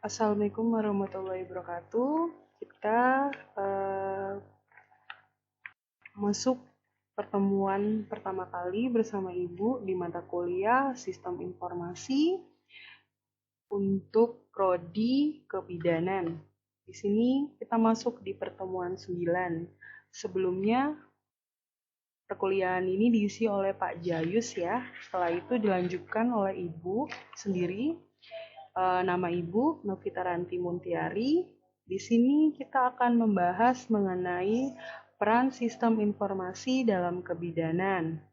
Assalamualaikum warahmatullahi wabarakatuh. Kita masuk pertemuan pertama kali bersama Ibu di mata kuliah Sistem Informasi untuk Prodi Kebidanan. Di sini kita masuk di pertemuan 9. Sebelumnya perkuliahan ini diisi oleh Pak Jayus ya. Setelah itu dilanjutkan oleh Ibu sendiri. Nama Ibu Novita Ranti Muntiari. Di sini kita akan membahas mengenai peran sistem informasi dalam kebidanan.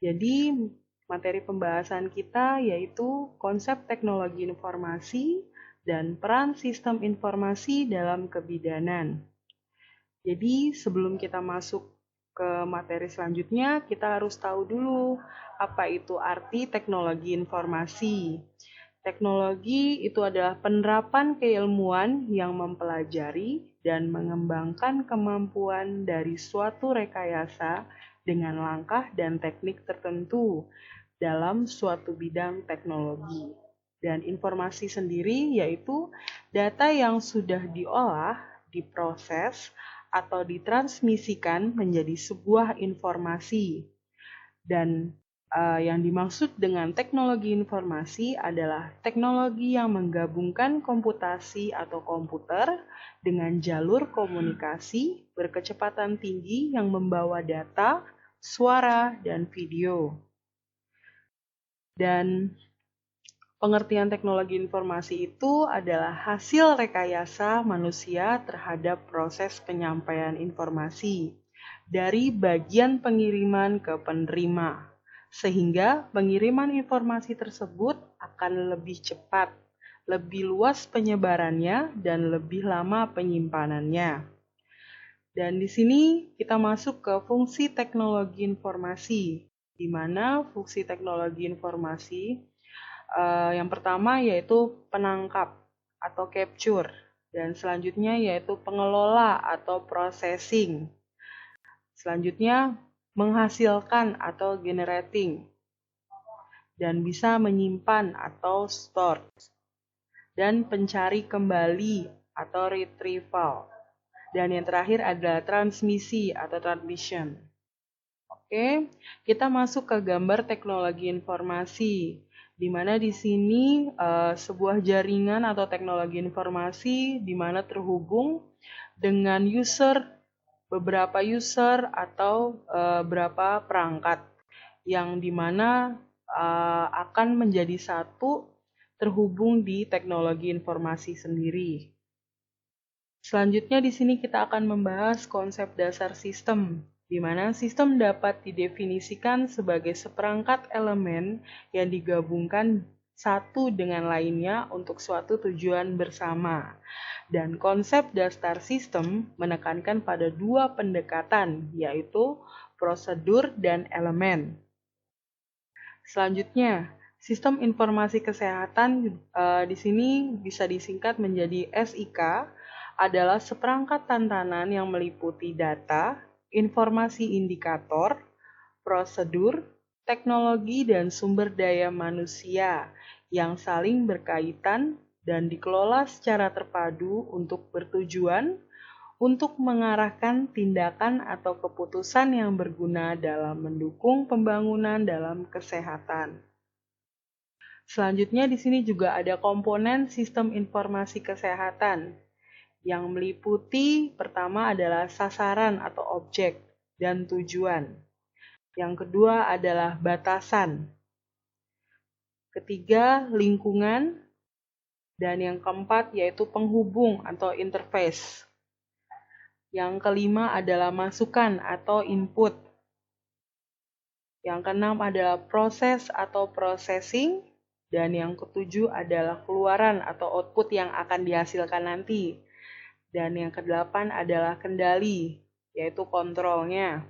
Jadi, materi pembahasan kita yaitu konsep teknologi informasi dan peran sistem informasi dalam kebidanan. Jadi, sebelum kita masuk ke materi selanjutnya, kita harus tahu dulu apa itu arti teknologi informasi. Teknologi itu adalah penerapan keilmuan yang mempelajari dan mengembangkan kemampuan dari suatu rekayasa dengan langkah dan teknik tertentu dalam suatu bidang teknologi. Dan informasi sendiri yaitu data yang sudah diolah, diproses, atau ditransmisikan menjadi sebuah informasi. Dan yang dimaksud dengan teknologi informasi adalah teknologi yang menggabungkan komputasi atau komputer dengan jalur komunikasi berkecepatan tinggi yang membawa data, suara, dan video. Dan pengertian teknologi informasi itu adalah hasil rekayasa manusia terhadap proses penyampaian informasi dari bagian pengiriman ke penerima, sehingga pengiriman informasi tersebut akan lebih cepat, lebih luas penyebarannya, dan lebih lama penyimpanannya. Dan di sini kita masuk ke fungsi teknologi informasi, di mana fungsi teknologi informasi yang pertama yaitu penangkap atau capture, dan selanjutnya yaitu pengelola atau processing. Selanjutnya menghasilkan atau generating, dan bisa menyimpan atau store, dan pencari kembali atau retrieval. Dan yang terakhir adalah transmisi atau transmission. Oke, kita masuk ke gambar teknologi informasi, di mana di sini sebuah jaringan atau teknologi informasi di mana terhubung dengan beberapa user atau beberapa perangkat yang dimana akan menjadi satu terhubung di teknologi informasi sendiri. Selanjutnya di sini kita akan membahas konsep dasar sistem, di mana sistem dapat didefinisikan sebagai seperangkat elemen yang digabungkan satu dengan lainnya untuk suatu tujuan bersama. Dan konsep dasar sistem menekankan pada dua pendekatan, yaitu prosedur dan elemen. Selanjutnya, sistem informasi kesehatan di sini bisa disingkat menjadi SIK, adalah seperangkat tantanan yang meliputi data, informasi indikator, prosedur, teknologi, dan sumber daya manusia yang saling berkaitan dan dikelola secara terpadu untuk bertujuan untuk mengarahkan tindakan atau keputusan yang berguna dalam mendukung pembangunan dalam kesehatan. Selanjutnya di sini juga ada komponen sistem informasi kesehatan yang meliputi pertama adalah sasaran atau objek dan tujuan. Yang kedua adalah batasan. Ketiga, lingkungan. Dan yang keempat yaitu penghubung atau interface. Yang kelima adalah masukan atau input. Yang keenam adalah proses atau processing. Dan yang ketujuh adalah keluaran atau output yang akan dihasilkan nanti. Dan yang kedelapan adalah kendali, yaitu kontrolnya.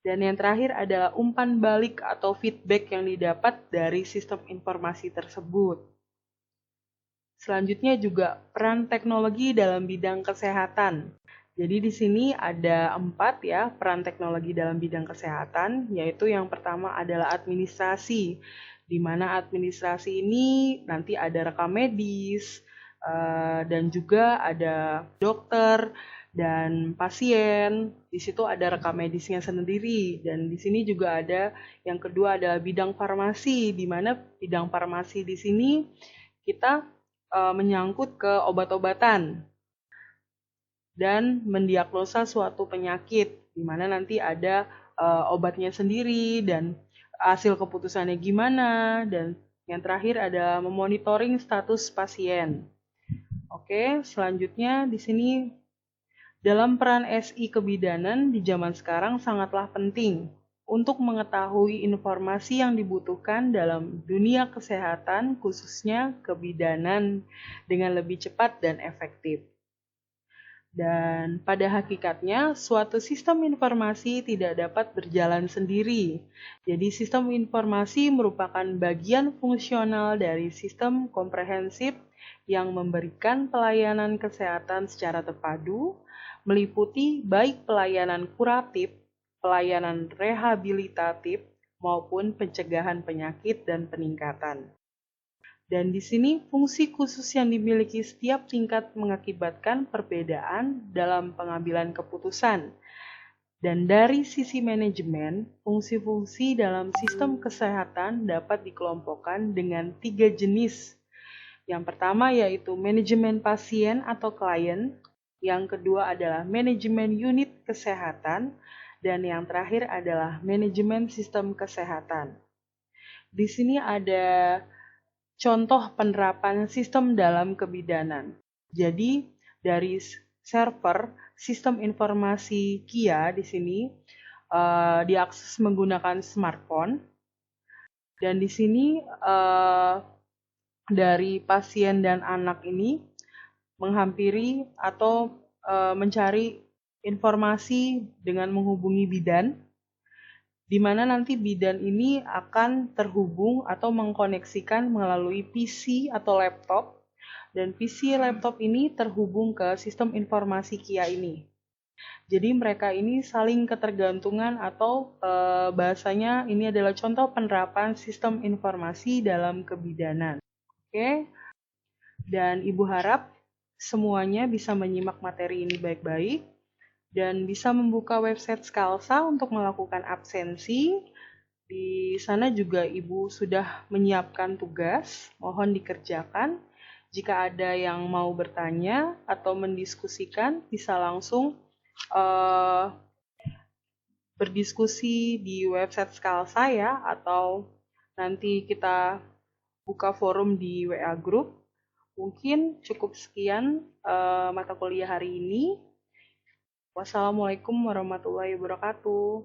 Dan yang terakhir adalah umpan balik atau feedback yang didapat dari sistem informasi tersebut. Selanjutnya juga peran teknologi dalam bidang kesehatan. Jadi di sini ada 4 ya peran teknologi dalam bidang kesehatan, yaitu yang pertama adalah administrasi, di mana administrasi ini nanti ada rekam medis, Dan juga ada dokter dan pasien. Di situ ada rekam medisnya sendiri, dan di sini juga ada yang kedua adalah bidang farmasi, di mana bidang farmasi di sini kita menyangkut ke obat-obatan dan mendiagnosa suatu penyakit, di mana nanti ada obatnya sendiri dan hasil keputusannya gimana, dan yang terakhir ada memonitoring status pasien. Oke, selanjutnya di sini dalam peran SI kebidanan di zaman sekarang sangatlah penting untuk mengetahui informasi yang dibutuhkan dalam dunia kesehatan, khususnya kebidanan, dengan lebih cepat dan efektif. Dan pada hakikatnya, suatu sistem informasi tidak dapat berjalan sendiri. Jadi, sistem informasi merupakan bagian fungsional dari sistem komprehensif yang memberikan pelayanan kesehatan secara terpadu, meliputi baik pelayanan kuratif, pelayanan rehabilitatif, maupun pencegahan penyakit dan peningkatan. Dan di sini fungsi khusus yang dimiliki setiap tingkat mengakibatkan perbedaan dalam pengambilan keputusan. Dan dari sisi manajemen, fungsi-fungsi dalam sistem kesehatan dapat dikelompokkan dengan 3 jenis. Yang pertama yaitu manajemen pasien atau klien, yang kedua adalah manajemen unit kesehatan, dan yang terakhir adalah manajemen sistem kesehatan. Di sini ada contoh penerapan sistem dalam kebidanan. Jadi, dari server sistem informasi KIA di sini diakses menggunakan smartphone, dan di sini dari pasien dan anak ini menghampiri atau mencari informasi dengan menghubungi bidan, di mana nanti bidan ini akan terhubung atau mengkoneksikan melalui PC atau laptop, dan PC laptop ini terhubung ke sistem informasi KIA ini. Jadi mereka ini saling ketergantungan atau bahasanya ini adalah contoh penerapan sistem informasi dalam kebidanan. Oke, dan Ibu harap semuanya bisa menyimak materi ini baik-baik dan bisa membuka website Skalsa untuk melakukan absensi. Di sana juga Ibu sudah menyiapkan tugas, mohon dikerjakan. Jika ada yang mau bertanya atau mendiskusikan, bisa langsung berdiskusi di website Skalsa ya, atau nanti kita buka forum di WA Group. Mungkin cukup sekian mata kuliah hari ini. Wassalamualaikum warahmatullahi wabarakatuh.